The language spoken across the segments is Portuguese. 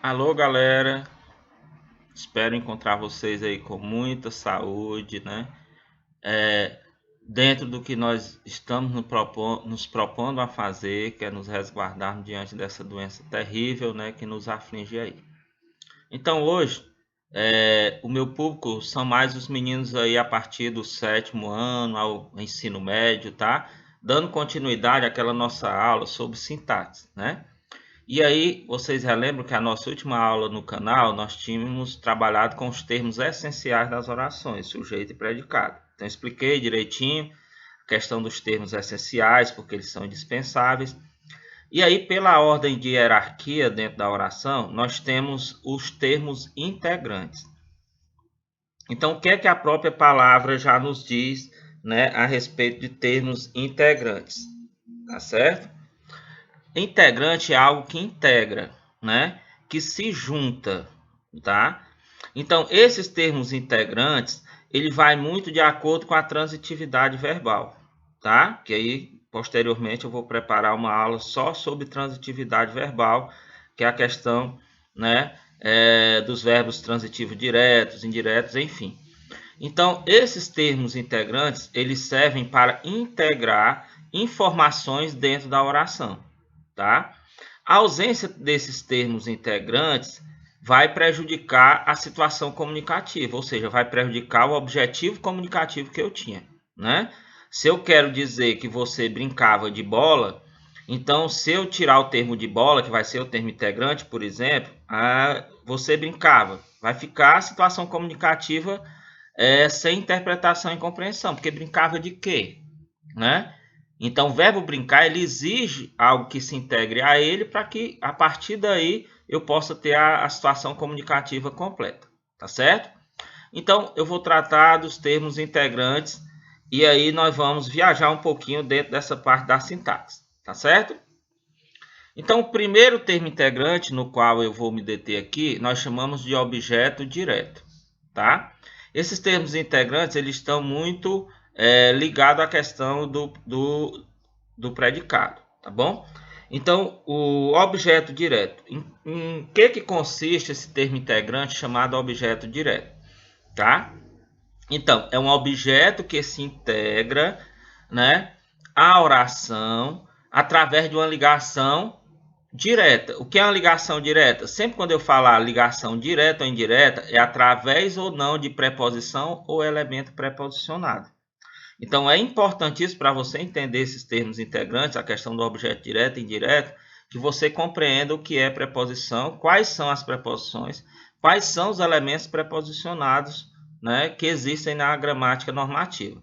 Alô, galera. Espero encontrar vocês aí com muita saúde, né? Dentro do que nós estamos nos propondo a fazer, que é nos resguardarmos diante dessa doença terrível, né? Que nos aflige aí. Então, hoje, o meu público são mais os meninos aí a partir do 7º ano ao ensino médio, tá? Dando continuidade àquela nossa aula sobre sintaxe, né? E aí, vocês relembram que a nossa última aula no canal, nós tínhamos trabalhado com os termos essenciais das orações, sujeito e predicado. Então, expliquei direitinho a questão dos termos essenciais, porque eles são indispensáveis. E aí, pela ordem de hierarquia dentro da oração, nós temos os termos integrantes. Então, o que é que a própria palavra já nos diz, né, a respeito de termos integrantes? Tá certo? Integrante é algo que integra, né? Que se junta, tá? Então, esses termos integrantes, ele vai muito de acordo com a transitividade verbal, tá? Que aí, posteriormente, eu vou preparar uma aula só sobre transitividade verbal, que é a questão, né, dos verbos transitivos diretos, indiretos, enfim. Então, esses termos integrantes, eles servem para integrar informações dentro da oração, tá? A ausência desses termos integrantes vai prejudicar a situação comunicativa, ou seja, vai prejudicar o objetivo comunicativo que eu tinha, né? Se eu quero dizer que você brincava de bola, então se eu tirar o termo de bola, que vai ser o termo integrante, por exemplo, você brincava, vai ficar a situação comunicativa sem interpretação e compreensão, porque brincava de quê, né? Então, o verbo brincar ele exige algo que se integre a ele para que, a partir daí, eu possa ter a situação comunicativa completa, tá certo? Então, eu vou tratar dos termos integrantes e aí nós vamos viajar um pouquinho dentro dessa parte da sintaxe, tá certo? Então, o primeiro termo integrante no qual eu vou me deter aqui, nós chamamos de objeto direto, tá? Esses termos integrantes, eles estão muito ligados à questão do predicado, tá bom? Então, o objeto direto. Em que consiste esse termo integrante chamado objeto direto, tá? Então, é um objeto que se integra, né, à oração através de uma ligação direta. O que é uma ligação direta? Sempre quando eu falar ligação direta ou indireta, é através ou não de preposição ou elemento preposicionado. Então, é importantíssimo para você entender esses termos integrantes, a questão do objeto direto e indireto, que você compreenda o que é preposição, quais são as preposições, quais são os elementos preposicionados, né, que existem na gramática normativa.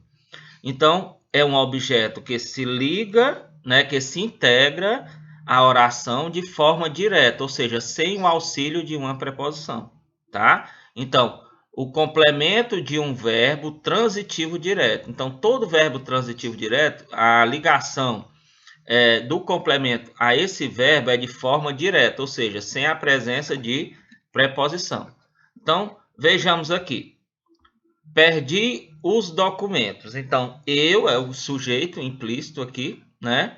Então, é um objeto que se liga, né, que se integra à oração de forma direta, ou seja, sem o auxílio de uma preposição, tá? Então, o complemento de um verbo transitivo direto. Então, todo verbo transitivo direto, a ligação do complemento a esse verbo é de forma direta, ou seja, sem a presença de preposição. Então, vejamos aqui. Perdi os documentos. Então, eu é o sujeito implícito aqui, né?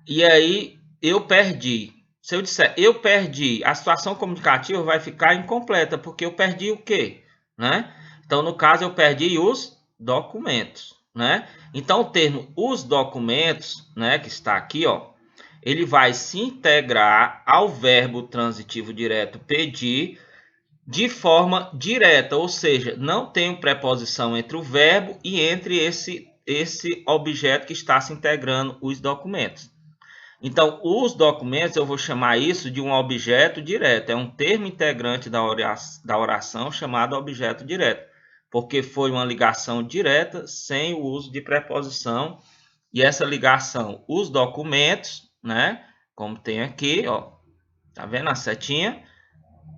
E aí, eu perdi. Se eu disser eu perdi, a situação comunicativa vai ficar incompleta, porque eu perdi o quê? Né? Então, no caso, eu perdi os documentos, né? Então, o termo os documentos, né, que está aqui, ó, ele vai se integrar ao verbo transitivo direto pedir de forma direta, ou seja, não tem preposição entre o verbo e entre esse objeto que está se integrando os documentos. Então, os documentos, eu vou chamar isso de um objeto direto. É um termo integrante da oração chamado objeto direto, porque foi uma ligação direta sem o uso de preposição. E essa ligação, os documentos, né? Como tem aqui, ó, tá vendo a setinha?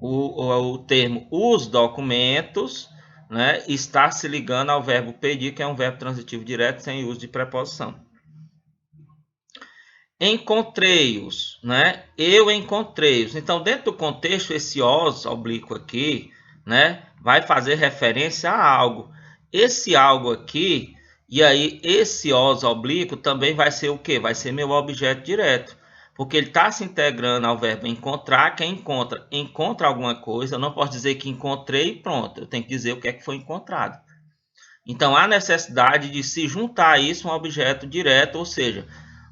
O termo os documentos, né, está se ligando ao verbo pedir, que é um verbo transitivo direto sem uso de preposição. Encontrei-os, né? Eu encontrei-os. Então, dentro do contexto, esse os oblíquo aqui, né, vai fazer referência a algo. Esse algo aqui, e aí esse os oblíquo também vai ser o quê? Vai ser meu objeto direto. porque ele está se integrando ao verbo encontrar. Quem encontra alguma coisa. Eu não posso dizer que encontrei e pronto. Eu tenho que dizer o que é que foi encontrado. Então, há necessidade de se juntar a isso um objeto direto, ou seja,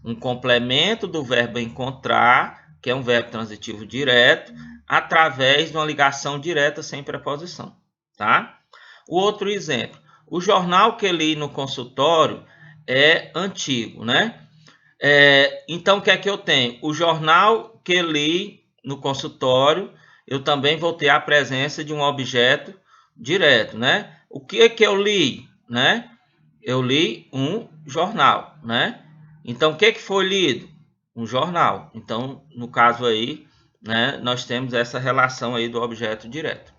um complemento do verbo encontrar, que é um verbo transitivo direto, através de uma ligação direta sem preposição. Tá? O outro exemplo. O jornal que li no consultório é antigo, né? Então, o que é que eu tenho? O jornal que li no consultório, eu também vou ter a presença de um objeto direto, né? O que é que eu li, né? Eu li um jornal, né? Então, o que é que foi lido? Um jornal. Então, no caso aí, né, nós temos essa relação aí do objeto direto.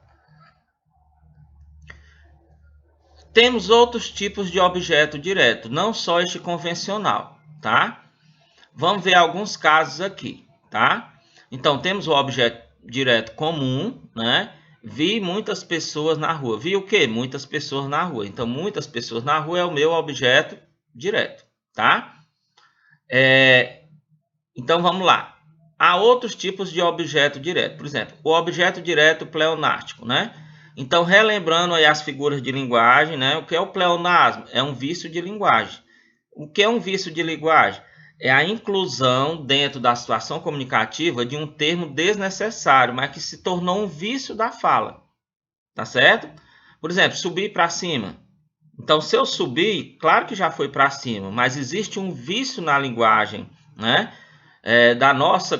Temos outros tipos de objeto direto, não só este convencional, tá? Vamos ver alguns casos aqui, tá? Então, temos o objeto direto comum, né? Vi muitas pessoas na rua. Vi o quê? Muitas pessoas na rua. Então, muitas pessoas na rua é o meu objeto direto, tá? Então, vamos lá. Há outros tipos de objeto direto. Por exemplo, o objeto direto pleonástico, né? Então, relembrando aí as figuras de linguagem, né? O que é o pleonasmo? É um vício de linguagem. O que é um vício de linguagem? É a inclusão dentro da situação comunicativa de um termo desnecessário, mas que se tornou um vício da fala. Tá certo? Por exemplo, subir para cima. Então, se eu subir, claro que já foi para cima, mas existe um vício na linguagem, né? Da nossa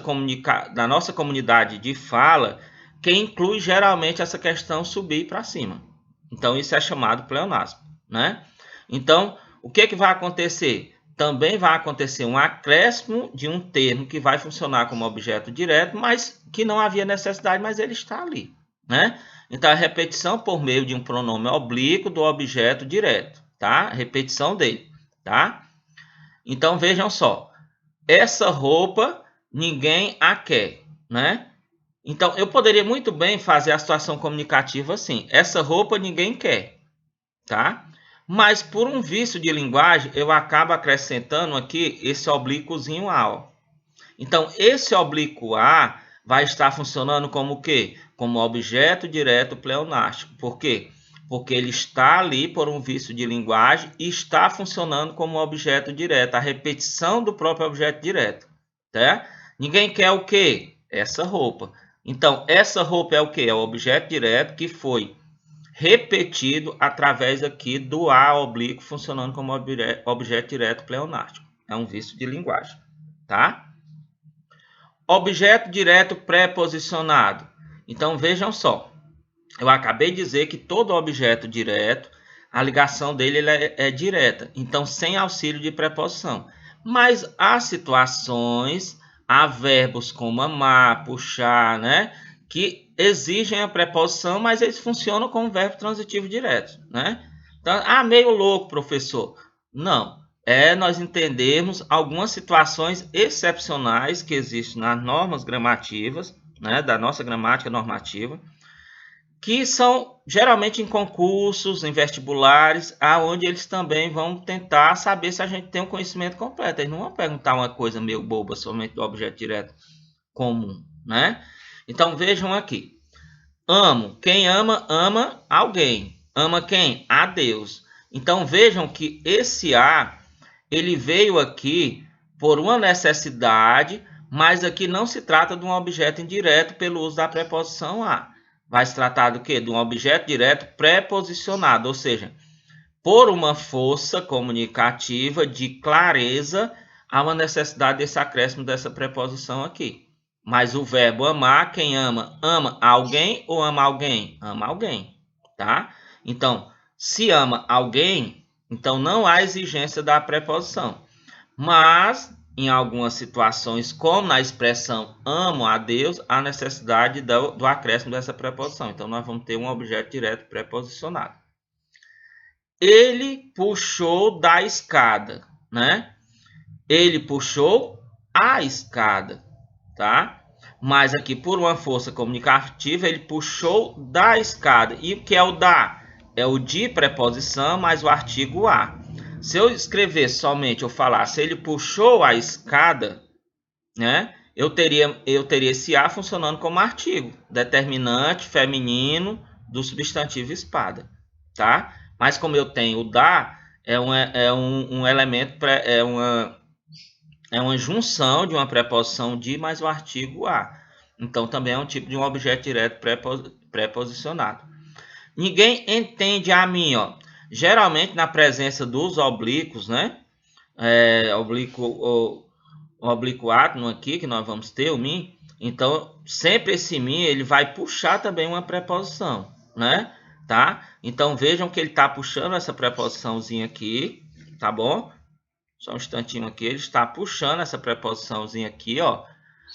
comunidade de fala, que inclui geralmente essa questão subir para cima. Então, isso é chamado pleonasmo, né? Então, o que vai acontecer? Também vai acontecer um acréscimo de um termo que vai funcionar como objeto direto, mas que não havia necessidade, mas ele está ali, né? Então, a repetição por meio de um pronome oblíquo do objeto direto, tá? Repetição dele, tá? Então, vejam só. Essa roupa, ninguém a quer, né? Então, eu poderia muito bem fazer a situação comunicativa assim. Essa roupa, ninguém quer, tá? Mas por um vício de linguagem, eu acabo acrescentando aqui esse oblíquozinho A. Ó. Então, esse oblíquo A vai estar funcionando como o quê? Como objeto direto pleonástico. Por quê? Porque ele está ali por um vício de linguagem e está funcionando como objeto direto. A repetição do próprio objeto direto. Tá? Ninguém quer o quê? Essa roupa. Então, essa roupa é o quê? É o objeto direto que foi repetido através aqui do A oblíquo funcionando como objeto direto pleonástico. É um vício de linguagem, tá? Objeto direto pré-posicionado. Então, vejam só. Eu acabei de dizer que todo objeto direto, a ligação dele é direta. Então, sem auxílio de preposição. Mas há situações, há verbos como amar, puxar, né? Que exigem a preposição, mas eles funcionam como verbo transitivo direto, né? Então, meio louco, professor. Não. Nós entendermos algumas situações excepcionais que existem nas normas gramativas, né? Da nossa gramática normativa, que são geralmente em concursos, em vestibulares, aonde eles também vão tentar saber se a gente tem um conhecimento completo. Eles não vão perguntar uma coisa meio boba somente do objeto direto comum, né? Então vejam aqui. Amo. Quem ama, ama alguém. Ama quem? A Deus. Então vejam que esse A, ele veio aqui por uma necessidade, mas aqui não se trata de um objeto indireto pelo uso da preposição a. Vai se tratar do quê? De um objeto direto preposicionado, ou seja, por uma força comunicativa de clareza, há uma necessidade desse acréscimo dessa preposição aqui. Mas o verbo amar, quem ama, ama alguém ou ama alguém? Ama alguém, tá? Então, se ama alguém, então não há exigência da preposição. Mas, em algumas situações, como na expressão amo a Deus, há necessidade do acréscimo dessa preposição. Então, nós vamos ter um objeto direto preposicionado. Ele puxou da escada, né? Ele puxou a escada, tá? Mas aqui, por uma força comunicativa, ele puxou da escada. E o que é o da? É o de preposição mais o artigo a. Se eu escrever somente, eu falar, se ele puxou a escada, né? Eu teria esse a funcionando como artigo, determinante feminino do substantivo espada, tá? Mas como eu tenho o da, é um elemento, é uma junção de uma preposição de mais o artigo a. Então também é um tipo de um objeto direto preposicionado. Ninguém entende a mim, ó. Geralmente na presença dos oblíquos, né? O oblíquo átomo aqui, que nós vamos ter, o mim. Então, sempre esse mim, ele vai puxar também uma preposição, né? Tá? Então, vejam que ele está puxando essa preposiçãozinha aqui, tá bom? Só um instantinho aqui, ele está puxando essa preposiçãozinha aqui, ó.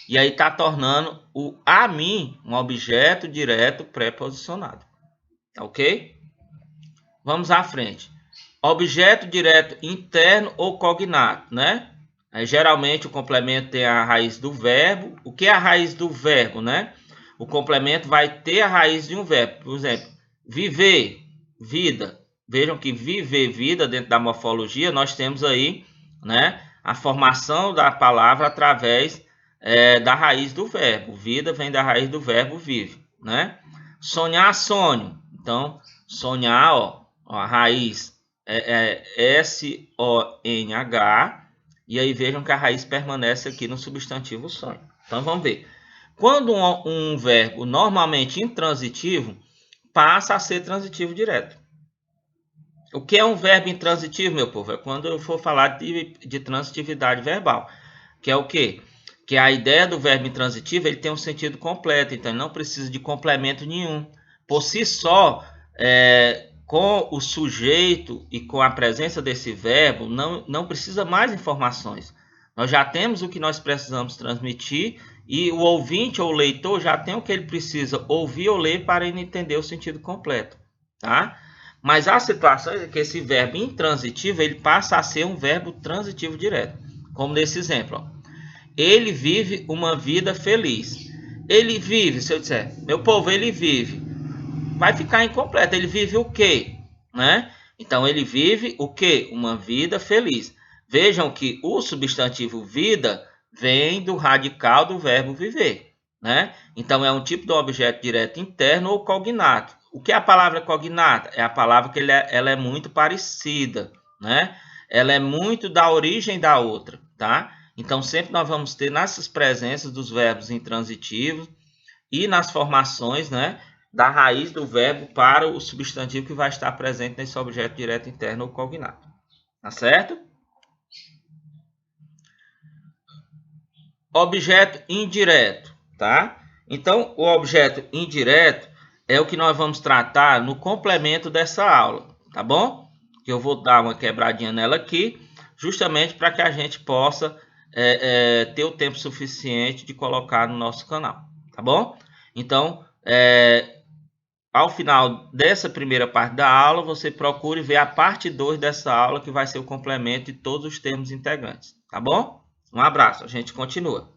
E aí está tornando o a mim um objeto direto preposicionado. Ok? Vamos à frente. Objeto direto interno ou cognato, né? Geralmente o complemento tem a raiz do verbo. O que é a raiz do verbo, né? O complemento vai ter a raiz de um verbo. Por exemplo, viver, vida. Vejam que viver, vida, dentro da morfologia, nós temos aí, né, a formação da palavra através da raiz do verbo. Vida vem da raiz do verbo vive, né? Sonhar, sonho. Então, sonhar, ó, a raiz é S-O-N-H, e aí vejam que a raiz permanece aqui no substantivo sonho. Então vamos ver. Quando um verbo normalmente intransitivo passa a ser transitivo direto. O que é um verbo intransitivo, meu povo? É quando eu for falar de transitividade verbal. Que é o quê? Que a ideia do verbo intransitivo ele tem um sentido completo, então ele não precisa de complemento nenhum. Por si só, com o sujeito e com a presença desse verbo, não precisa mais informações. Nós já temos o que nós precisamos transmitir e o ouvinte ou o leitor já tem o que ele precisa ouvir ou ler para ele entender o sentido completo, tá? Mas há situações em que esse verbo intransitivo ele passa a ser um verbo transitivo direto, como nesse exemplo. Ó. Ele vive uma vida feliz. Ele vive, se eu disser, meu povo, ele vive, vai ficar incompleto. Ele vive o quê? Né? Então, ele vive o quê? Uma vida feliz. Vejam que o substantivo vida vem do radical do verbo viver. Né? Então, é um tipo de objeto direto interno ou cognato. O que é a palavra cognata? É a palavra que ela é muito parecida. Né? Ela é muito da origem da outra. Tá? Então, sempre nós vamos ter nessas presenças dos verbos intransitivos e nas formações, né, da raiz do verbo para o substantivo que vai estar presente nesse objeto direto interno ou cognato. Tá certo? Objeto indireto, tá? Então, o objeto indireto é o que nós vamos tratar no complemento dessa aula, tá bom? Que eu vou dar uma quebradinha nela aqui, justamente para que a gente possa ter o tempo suficiente de colocar no nosso canal, tá bom? Então, ao final dessa primeira parte da aula, você procure ver a parte 2 dessa aula, que vai ser o complemento de todos os termos integrantes, tá bom? Um abraço, a gente continua.